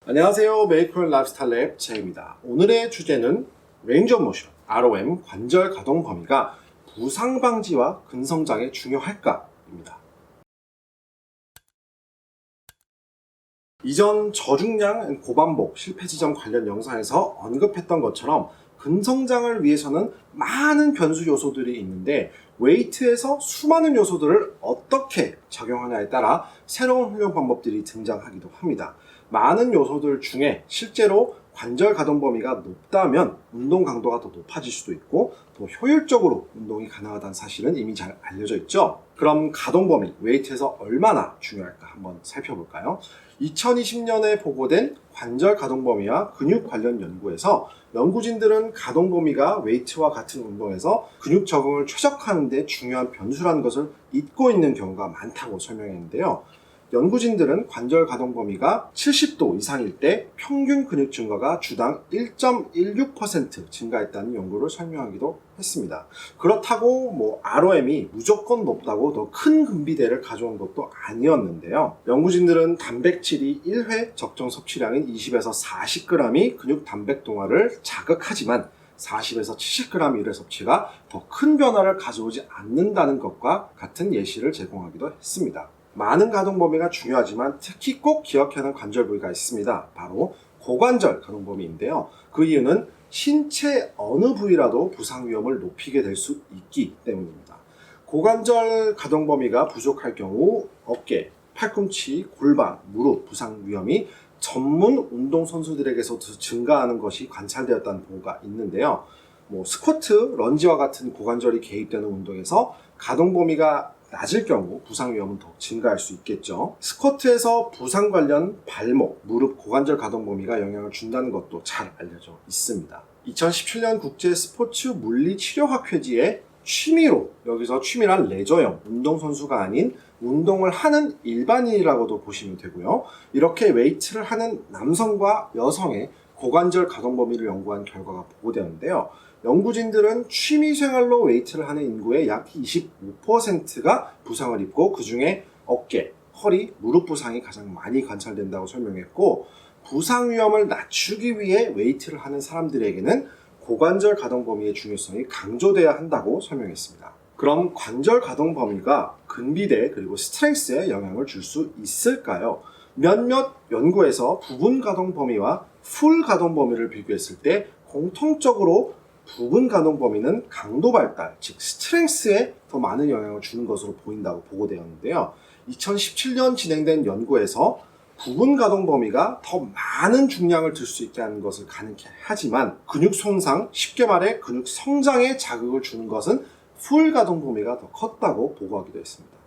안녕하세요. 메이크업 라이프스타일 랩 제입니다. 오늘의 주제는 레인지 오브 모션, ROM 관절 가동 범위가 부상 방지와 근성장에 중요할까입니다. 이전 저중량 고반복 실패 지점 관련 영상에서 언급했던 것처럼 근성장을 위해서는 많은 변수 요소들이 있는데 웨이트에서 수많은 요소들을 어떻게 적용하냐에 따라 새로운 훈련 방법들이 등장하기도 합니다. 많은 요소들 중에 실제로 관절 가동 범위가 높다면 운동 강도가 더 높아질 수도 있고 더 효율적으로 운동이 가능하다는 사실은 이미 잘 알려져 있죠. 그럼 가동 범위, 웨이트에서 얼마나 중요할까 한번 살펴볼까요? 2020년에 보고된 관절 가동 범위와 근육 관련 연구에서 연구진들은 가동 범위가 웨이트와 같은 운동에서 근육 적응을 최적화하는 데 중요한 변수라는 것을 잊고 있는 경우가 많다고 설명했는데요. 연구진들은 관절 가동 범위가 70도 이상일 때 평균 근육 증가가 주당 1.16% 증가했다는 연구를 설명하기도 했습니다. 그렇다고 ROM이 무조건 높다고 더 큰 근비대를 가져온 것도 아니었는데요. 연구진들은 단백질이 1회 적정 섭취량인 20에서 40g이 근육 단백 동화를 자극하지만 40에서 70g 1회 섭취가 더 큰 변화를 가져오지 않는다는 것과 같은 예시를 제공하기도 했습니다. 많은 가동 범위가 중요하지만 특히 꼭 기억해야 하는 관절 부위가 있습니다. 바로 고관절 가동 범위인데요. 그 이유는 신체 어느 부위라도 부상 위험을 높이게 될 수 있기 때문입니다. 고관절 가동 범위가 부족할 경우 어깨, 팔꿈치, 골반, 무릎 부상 위험이 전문 운동선수들에게서도 증가하는 것이 관찰되었다는 보고가 있는데요. 스쿼트, 런지와 같은 고관절이 개입되는 운동에서 가동 범위가 낮을 경우 부상 위험은 더 증가할 수 있겠죠. 스쿼트에서 부상 관련 발목, 무릎, 고관절 가동 범위가 영향을 준다는 것도 잘 알려져 있습니다. 2017년 국제 스포츠 물리 치료학 회지에 취미로, 여기서 취미란 레저형, 운동선수가 아닌 운동을 하는 일반인이라고도 보시면 되고요. 이렇게 웨이트를 하는 남성과 여성의 고관절 가동 범위를 연구한 결과가 보고되었는데요. 연구진들은 취미생활로 웨이트를 하는 인구의 약 25%가 부상을 입고 그 중에 어깨, 허리, 무릎 부상이 가장 많이 관찰된다고 설명했고 부상 위험을 낮추기 위해 웨이트를 하는 사람들에게는 고관절 가동 범위의 중요성이 강조돼야 한다고 설명했습니다. 그럼 관절 가동 범위가 근비대 그리고 스트렝스에 영향을 줄 수 있을까요? 몇몇 연구에서 부분 가동 범위와 풀 가동 범위를 비교했을 때 공통적으로 부분 가동 범위는 강도 발달, 즉 스트렝스에 더 많은 영향을 주는 것으로 보인다고 보고되었는데요. 2017년 진행된 연구에서 부분 가동 범위가 더 많은 중량을 들 수 있게 하는 것을 가능케 하지만 근육 손상, 쉽게 말해 근육 성장에 자극을 주는 것은 풀 가동 범위가 더 컸다고 보고하기도 했습니다.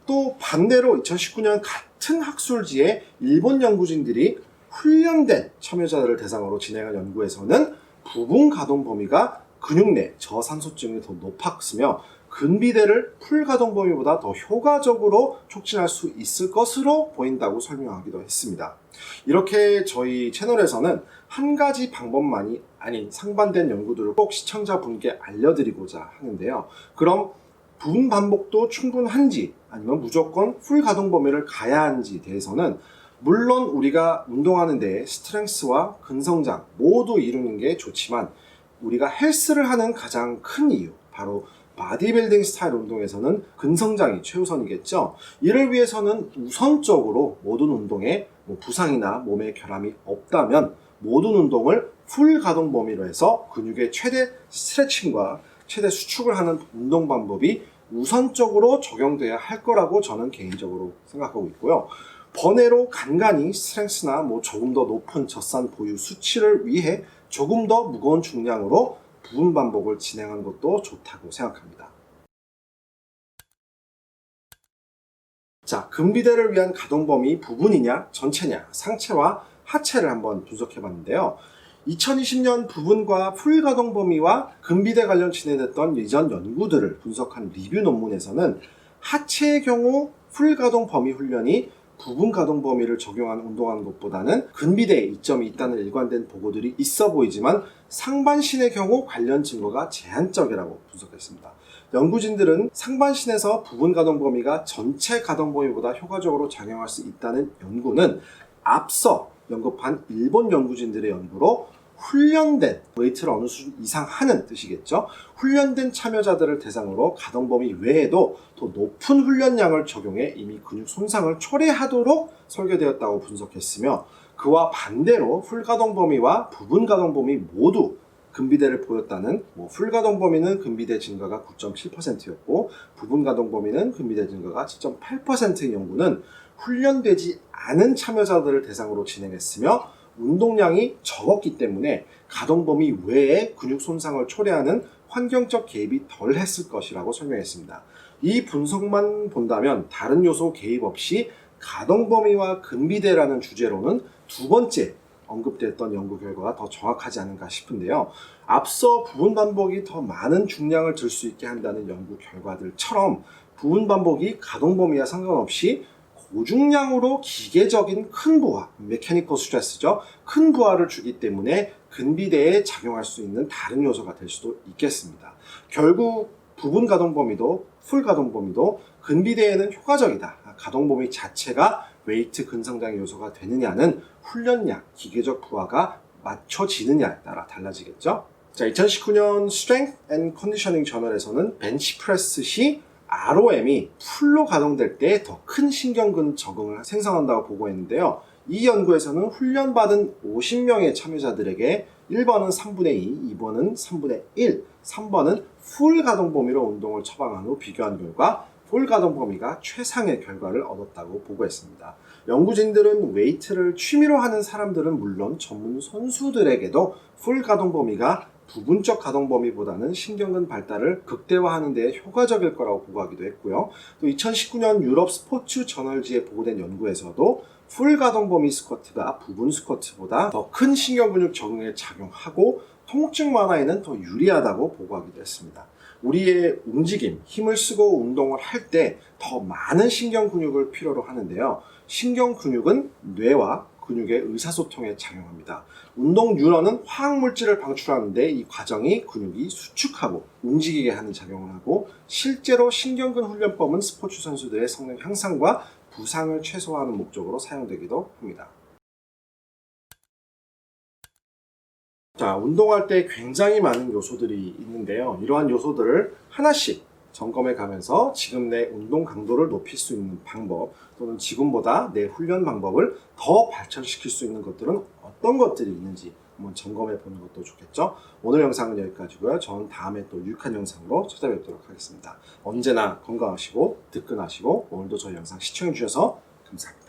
또 반대로 2019년 같은 학술지에 일본 연구진들이 훈련된 참여자들을 대상으로 진행한 연구에서는 부분 가동 범위가 근육 내 저산소증이 더 높았으며 근비대를 풀 가동 범위보다 더 효과적으로 촉진할 수 있을 것으로 보인다고 설명하기도 했습니다. 이렇게 저희 채널에서는 한 가지 방법만이 아닌 상반된 연구들을 꼭 시청자분께 알려드리고자 하는데요. 그럼 부분 반복도 충분한지 아니면 무조건 풀 가동 범위를 가야 하는지에 대해서는 물론 우리가 운동하는 데 스트렝스와 근성장 모두 이루는 게 좋지만 우리가 헬스를 하는 가장 큰 이유, 바로 바디빌딩 스타일 운동에서는 근성장이 최우선이겠죠. 이를 위해서는 우선적으로 모든 운동에 부상이나 몸에 결함이 없다면 모든 운동을 풀 가동 범위로 해서 근육의 최대 스트레칭과 최대 수축을 하는 운동 방법이 우선적으로 적용돼야 할 거라고 저는 개인적으로 생각하고 있고요. 번외로 간간히 스트렝스나 조금 더 높은 젖산 보유 수치를 위해 조금 더 무거운 중량으로 부분 반복을 진행하는 것도 좋다고 생각합니다. 자, 근비대를 위한 가동 범위 부분이냐, 전체냐, 상체와 하체를 한번 분석해 봤는데요. 2020년 부분과 풀 가동 범위와 근비대 관련 진행됐던 이전 연구들을 분석한 리뷰 논문에서는 하체의 경우 풀 가동 범위 훈련이 부분 가동 범위를 적용한 운동하는 것보다는 근비대에 이점이 있다는 일관된 보고들이 있어 보이지만 상반신의 경우 관련 증거가 제한적이라고 분석했습니다. 연구진들은 상반신에서 부분 가동 범위가 전체 가동 범위보다 효과적으로 작용할 수 있다는 연구는 앞서 연급한 일본 연구진들의 연구로 훈련된, 웨이트를 어느 수준 이상 하는 뜻이겠죠. 훈련된 참여자들을 대상으로 가동 범위 외에도 더 높은 훈련량을 적용해 이미 근육 손상을 초래하도록 설계되었다고 분석했으며, 그와 반대로 풀가동 범위와 부분 가동 범위 모두 근비대를 보였다는, 풀가동 범위는 근비대 증가가 9.7%였고 부분 가동 범위는 근비대 증가가 7.8%인 연구는 훈련되지 않은 참여자들을 대상으로 진행했으며 운동량이 적었기 때문에 가동 범위 외에 근육 손상을 초래하는 환경적 개입이 덜 했을 것이라고 설명했습니다. 이 분석만 본다면 다른 요소 개입 없이 가동 범위와 근비대라는 주제로는 두 번째 언급됐던 연구 결과가 더 정확하지 않은가 싶은데요. 앞서 부분 반복이 더 많은 중량을 들 수 있게 한다는 연구 결과들처럼 부분 반복이 가동 범위와 상관없이 고중량으로 기계적인 큰 부하, 메커니컬 스트레스죠. 큰 부하를 주기 때문에 근비대에 작용할 수 있는 다른 요소가 될 수도 있겠습니다. 결국 부분 가동 범위도 풀 가동 범위도 근비대에는 효과적이다. 가동 범위 자체가 웨이트 근성장의 요소가 되느냐는 훈련량, 기계적 부하가 맞춰지느냐에 따라 달라지겠죠. 자, 2019년 Strength and Conditioning 저널에서는 벤치프레스 시 ROM이 풀로 가동될 때 더 큰 신경근 적응을 생성한다고 보고했는데요. 이 연구에서는 훈련받은 50명의 참여자들에게 1번은 3분의 2, 2번은 3분의 1, 3번은 풀 가동 범위로 운동을 처방한 후 비교한 결과 풀 가동 범위가 최상의 결과를 얻었다고 보고했습니다. 연구진들은 웨이트를 취미로 하는 사람들은 물론 전문 선수들에게도 풀 가동 범위가 부분적 가동 범위보다는 신경근 발달을 극대화하는 데 효과적일 거라고 보고하기도 했고요. 또 2019년 유럽 스포츠 저널지에 보고된 연구에서도 풀 가동 범위 스쿼트가 부분 스쿼트보다 더 큰 신경근육 적응에 작용하고 통증 완화에는 더 유리하다고 보고하기도 했습니다. 우리의 움직임, 힘을 쓰고 운동을 할 때 더 많은 신경 근육을 필요로 하는데요. 신경 근육은 뇌와 근육의 의사소통에 작용합니다. 운동 뉴런은 화학물질을 방출하는데 이 과정이 근육이 수축하고 움직이게 하는 작용을 하고, 실제로 신경근 훈련법은 스포츠 선수들의 성능 향상과 부상을 최소화하는 목적으로 사용되기도 합니다. 자, 운동할 때 굉장히 많은 요소들이 있는데요. 이러한 요소들을 하나씩 점검해 가면서 지금 내 운동 강도를 높일 수 있는 방법, 또는 지금보다 내 훈련 방법을 더 발전시킬 수 있는 것들은 어떤 것들이 있는지 한번 점검해 보는 것도 좋겠죠. 오늘 영상은 여기까지고요. 저는 다음에 또 유익한 영상으로 찾아뵙도록 하겠습니다. 언제나 건강하시고 든든하시고 오늘도 저희 영상 시청해 주셔서 감사합니다.